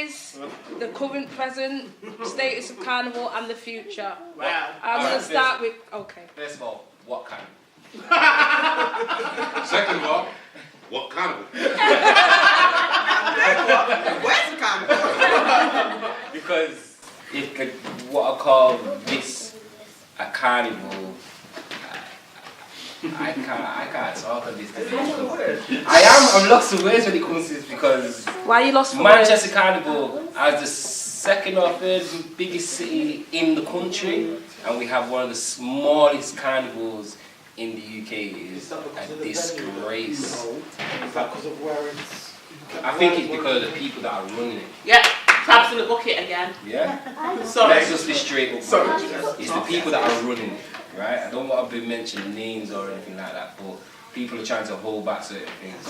is the current, present status of Carnival and the future. Wow. I'm going to start with, okay. First of all, what kind? Second of all, what Carnival? Where's the Carnival? Because what I call this a carnival, I can't talk on this. I'm lost for words when it comes to this because Why are you lost for Manchester Carnival as the second or third biggest city in the country, and we have one of the smallest carnivals in the UK. Is a disgrace. Is that because of where it's... I think it's because of the people that are running it. Yeah, crabs in the bucket again. Yeah? Sorry. Let's just be straight up. Sorry. It's the people that are running it, right? I don't want to be mentioning names or anything like that, but people are trying to hold back certain things.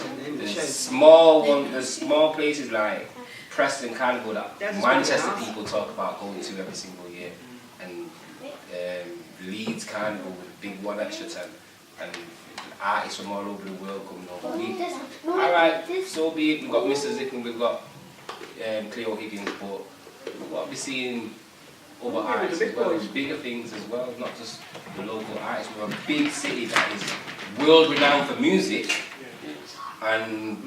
There's small places like Preston Carnival that Manchester people talk about going to every single year, and Leeds Carnival with big one extra tent, and artists from all over the world coming over. Alright, so be it. We've got Mr. Zick and we've got Cleo Higgins, but we've got to be seeing other artists as well, bigger things as well, not just the local artists. We're a big city that is world renowned for music, and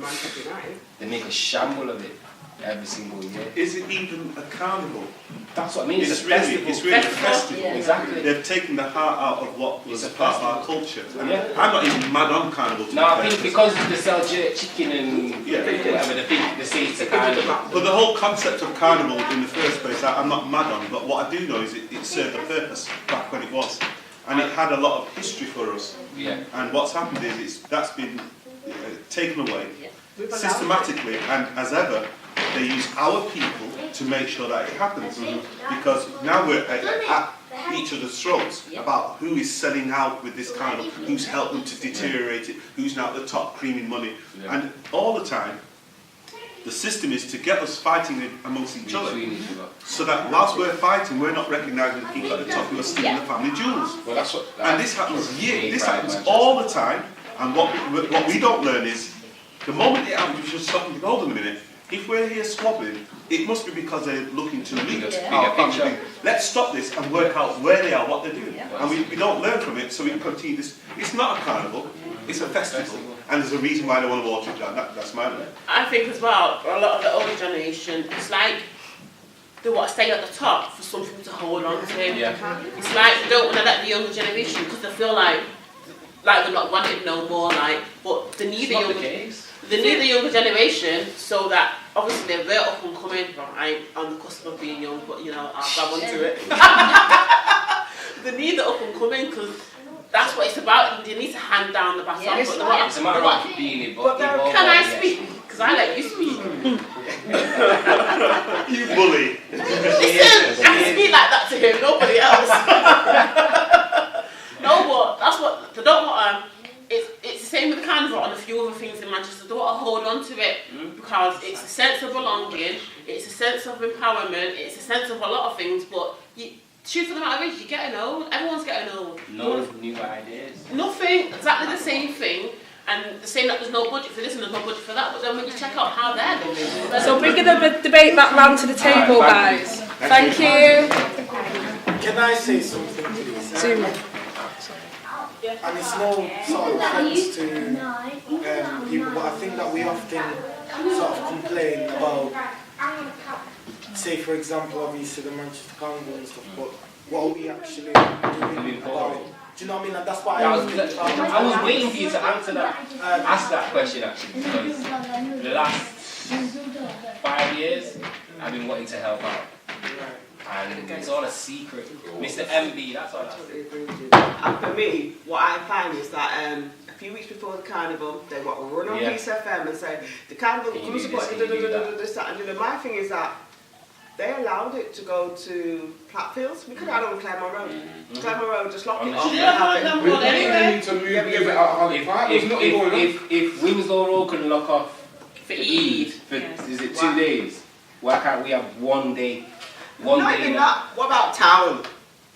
they make a shamble of it every single year. Is it even a carnival? That's what I mean. It's really a festival. Yeah. Exactly. They've taken the heart out of what was It's a part of our festival. culture. And Yeah. I'm not even mad on carnival. No, I think because they sell jerk chicken and Yeah. whatever, they say it's a carnival. But the whole concept of carnival in the first place, I'm not mad on, but what I do know is it served a purpose back when it was. And it had a lot of history for us. Yeah. And what's happened is that's been taken away systematically, and as ever, they use our people to make sure that it happens. Because now we're at each other's throats about who is selling out with this carnival, who's helped them to deteriorate it, who's now at the top creaming money. Yeah. And all the time, the system is to get us fighting amongst each other. So that whilst we're fighting, we're not recognising the people at the top who are stealing the family jewels. Well, that's what. And this happens this happens all the time. And what we don't learn is, the moment it happens, we should stop and go, hold on a minute. If we're here squabbling, it must be because they're looking to lead our family. Let's stop this and work out where they are, what they're doing. And we don't learn from it, so we can continue this. It's not a carnival, it's a festival. And there's a reason why they want to water it down. That's my opinion. I think as well, for a lot of the older generation, it's like they want to stay at the top for something to hold on to. Yeah. It's like they don't want to let the younger generation, because they feel like they're not wanted no more, but they need the younger generation, so that obviously they're very up and coming. I'm on the cusp of being young, but I'll grab onto it. They need the up and coming, because that's what it's about. They need to hand down the baton. It's a matter of being involved. Can I speak? Because I let you speak. You bully. Listen, I speak like that to him, nobody else. No, but that's what they don't want. It's the same with the carnival and a few other things in Manchester. They don't want to hold on to it because it's a sense of belonging, it's a sense of empowerment, it's a sense of a lot of things. But truth of the matter is, you're getting old. Everyone's getting old. No new ideas. Nothing. Exactly the same thing. And they're saying that there's no budget for this and there's no budget for that. But then when you check out how they're doing, So bringing the debate back round to the table, guys. Thank you. Can I say something to this? And it's no sort of offence to people, but I think that we often sort of complain about, say for example, obviously the Manchester Carnival and stuff, but what are we actually doing about it? Do you know what I mean? And that's why I was waiting for you to answer that, ask that question actually, because the last 5 years I've been wanting to help out. And it's all a secret. Mr. MB, that's all I say. And for me, what I find is that a few weeks before the carnival, they want to run on Peace FM and say, the carnival comes about this, that, and my thing is that they allowed it to go to Platfields. We could have had on Claremont Road. Claremont Road, just lock it off. If Winslow Road can lock off for Eid, is it 2 days? Why can't we have 1 day? Not even that. What about town?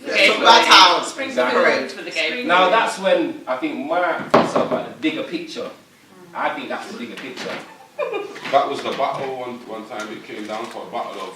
Talk about town. Exactly. Now that's when I think Mark talks about the bigger picture. I think that's the bigger picture. That was the battle one time. It came down to a battle of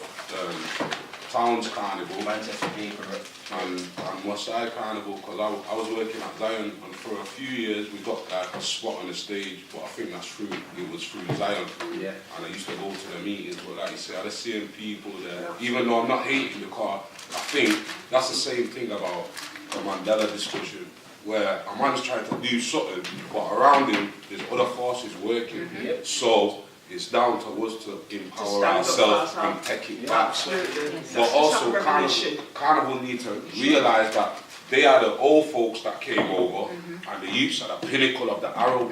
Towns Carnival, Manchester People. and West Side Carnival, because I was working at Zion, and for a few years we got like a spot on the stage, but I think it was through Zion. Yeah. And I used to go to the meetings, but like you say, I was seeing people there, even though I'm not hating the car, I think that's the same thing about the Mandela discussion, where a man's trying to do something, but around him there's other forces working. Yep. So it's down to us to empower ourselves and take it back. Absolutely. But also, Carnival need to realise that they are the old folks that came over, and the youths are the pinnacle of the arrow.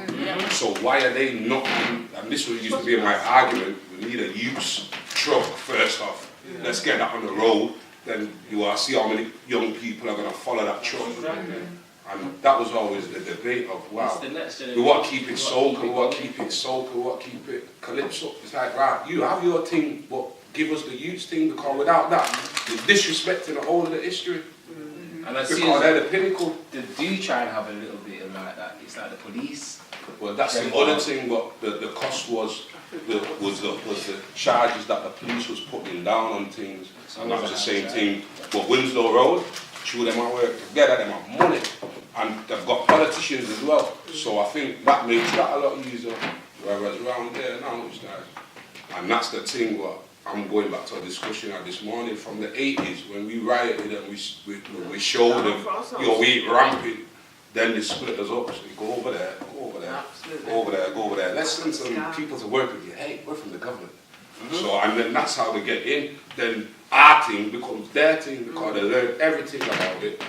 So why are they not? And this was used to be my argument. We need a youths truck first off. Let's get that on the road. Then you will see how many young people are going to follow that truck. And that was always the debate of, wow, we want to keep it soca, we want to keep it soca, we want to keep it calypso. It's like, right, you have your thing, but give us the youth thing, because without that, you're disrespecting the whole of the history. And I see Because they're the pinnacle. they do try and have a little bit of like that. It's like the police. Well, that's the other thing, but the cost was the charges that the police was putting down on things, and that was the same thing. But Winslow Road, two of them are working together, them have money, and they've got politicians as well. So I think that makes that a lot easier. Whereas around there now, it's like, and that's the thing. What I'm going back to a discussion I had this morning from the 80s when we rioted and we showed them, we ain't ramping. Then they split us up. So you go over there, go over there, Absolutely. go over there, go over there. Let's send some people to work with you. Hey, we're from the government. So, and then that's how they get in. Then our thing becomes their thing because they learn everything about it.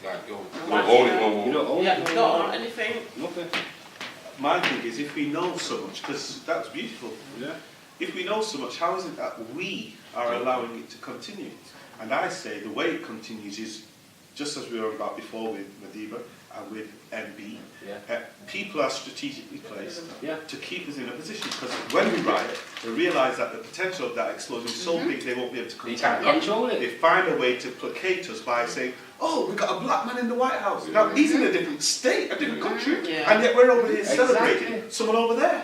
Like, yo, you don't own it no more. You don't own Yeah, it. you don't own anything. Nothing. My thing is, if we know so much, because that's beautiful. Yeah. If we know so much, how is it that we are allowing it to continue? And I say the way it continues is just as we were about before with Madiba and with MB. Yeah. People are strategically placed Yeah. to keep us in a position, because when we riot, they realise that the potential of that explosion is so big they won't be able to They contain can't it. control it. They find a way to placate us by saying, oh, we got a black man in the White House. Now, he's in a different state, a different country, Yeah. and yet we're over here Exactly. celebrating someone over there.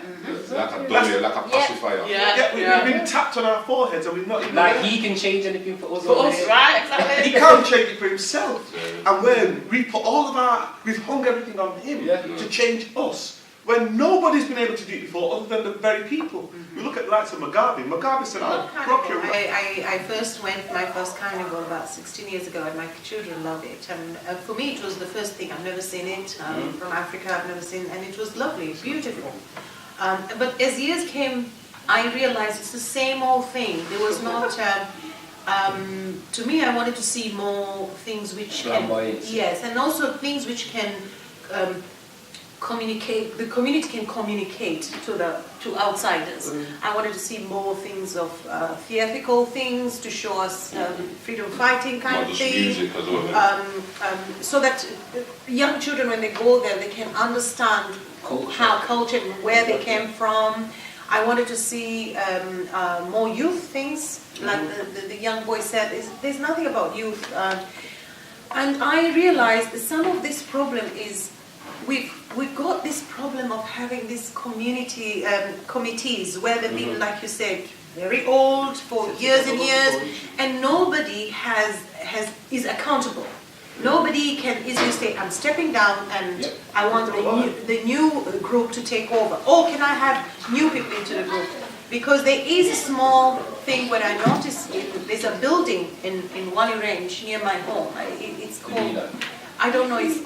Like a dummy, like a pacifier. Yeah. We've been tapped on our foreheads and we've not even... Like he can change anything for us. For over us, here. right? Exactly. He can't change it for himself. And we've put all of we've hung everything on him to change us. When nobody's been able to do it before other than the very people. We look at the likes of Mugabe. Mugabe said, I'll procure... I first went my first carnival about 16 years ago, and my children love it. And for me, it was the first thing. I've never seen it from Africa. I've never seen, and it was lovely, beautiful. But as years came, I realized it's the same old thing. There was not. To me, I wanted to see more things which can, yes, and also things which can communicate. The community can communicate to outsiders. I wanted to see more things of theatrical things to show us freedom fighting kind Not of just thing. music as well. So that young children, when they go there, they can understand how culture, where they came from. I wanted to see more youth things, like the young boy said. There's nothing about youth, and I realized that some of this problem is we've got this problem of having these community committees where they've been, like you said, very old for years and years, and nobody is accountable. Nobody can easily say, I'm stepping down and I want the new group to take over. Or can I have new people into the group? Because there is a small thing where I noticed there's a building in Wally Range near my home. It's called, I don't know, it's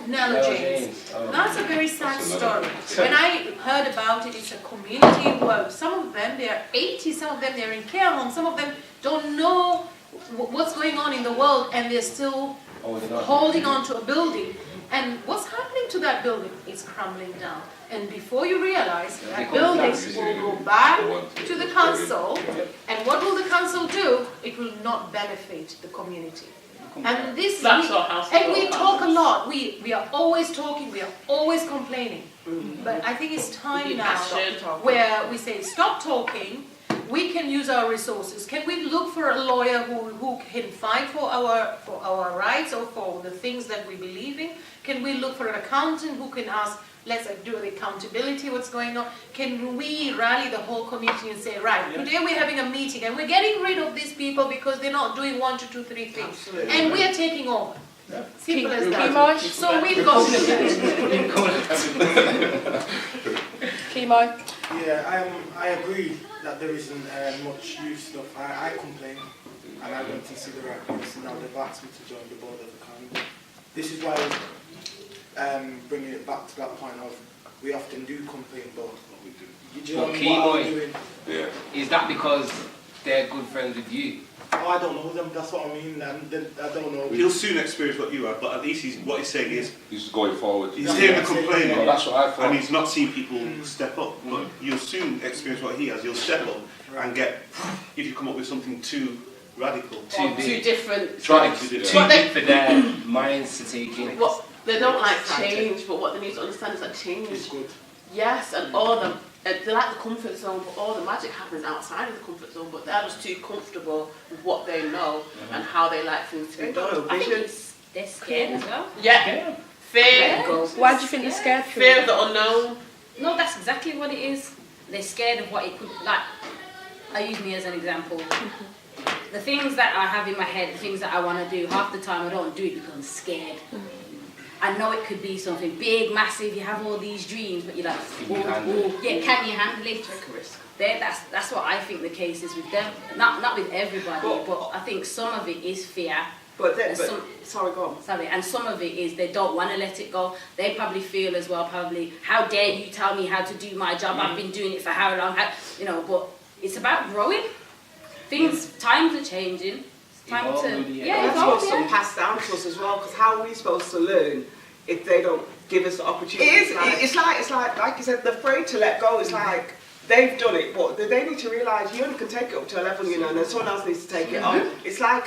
Nella James. That's a very sad story. When I heard about it, it's a community where some of them, they're 80, some of them they're in care homes, some of them don't know what's going on in the world, and they're still holding on to a building. And what's happening to that building? It's crumbling down. And before you realize, that building will go back to the council, and what will the council do? It will not benefit the community. And this, and we talk a lot. We are always talking. We are always complaining. But I think it's time now where we say, stop talking. We can use our resources. Can we look for a lawyer who can fight for our rights or for the things that we believe in? Can we look for an accountant who can ask, let's do the accountability, what's going on. Can we rally the whole community and say, right, today we're having a meeting and we're getting rid of these people because they're not doing 1, 2, 3 things. Absolutely. And we are taking over. Simple as that. Chemo. So we've got Chemo. Yeah, I agree that there isn't much youth stuff. I complain, and I went to see the right person. Now they've asked me to join the board of the Carnival. This is why bringing it back to that point of we often do complain, but you know what I'm doing. Yeah. Is that because they're good friends with you? Oh, I don't know them. That's what I mean. I don't know. He'll soon experience what you have, but at least what he's saying is He's going forward. he's hearing the complaining, Well, that's what I thought. and he's not seeing people step up. But you'll soon experience what he has. You'll step up and get, if you come up with something too radical, Two different. Trying Too to different. too deep for their minds to take in. What they don't like change, but what they need to understand is that change. It's good. Yes, and all the they like the comfort zone, but all the magic happens outside of the comfort zone. But they're just too comfortable with what they know and how they like things to be done. I think it's They're scared as well. yeah, fear, Why do you think they're scared? fear of the unknown. No, that's exactly what it is. They're scared of what it could, like, I use me as an example. The things that I have in my head, the things that I want to do, half the time I don't do it because I'm scared. I know it could be something big, massive, you have all these dreams, but you're like, yeah, can you handle it? Take a risk. That's what I think the case is with them. Not with everybody, but I think some of it is fear. But then, And some, sorry, go on. sorry, and some of it is they don't want to let it go. They probably feel as well, how dare you tell me how to do my job? I've been doing it for how long? But it's about growing. Times are changing. It's time to That's what's passed down to us as well. Because how are we supposed to learn if they don't give us the opportunity? It's like you said, they're afraid to let go. It's like they've done it, but they need to realise you only can take it up to a level, and then someone else needs to take it on. It's like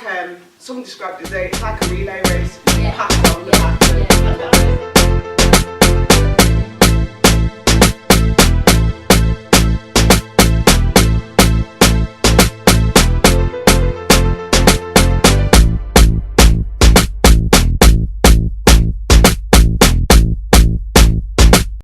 someone described it today. It's like a relay race. Yeah. Pass on, pass on.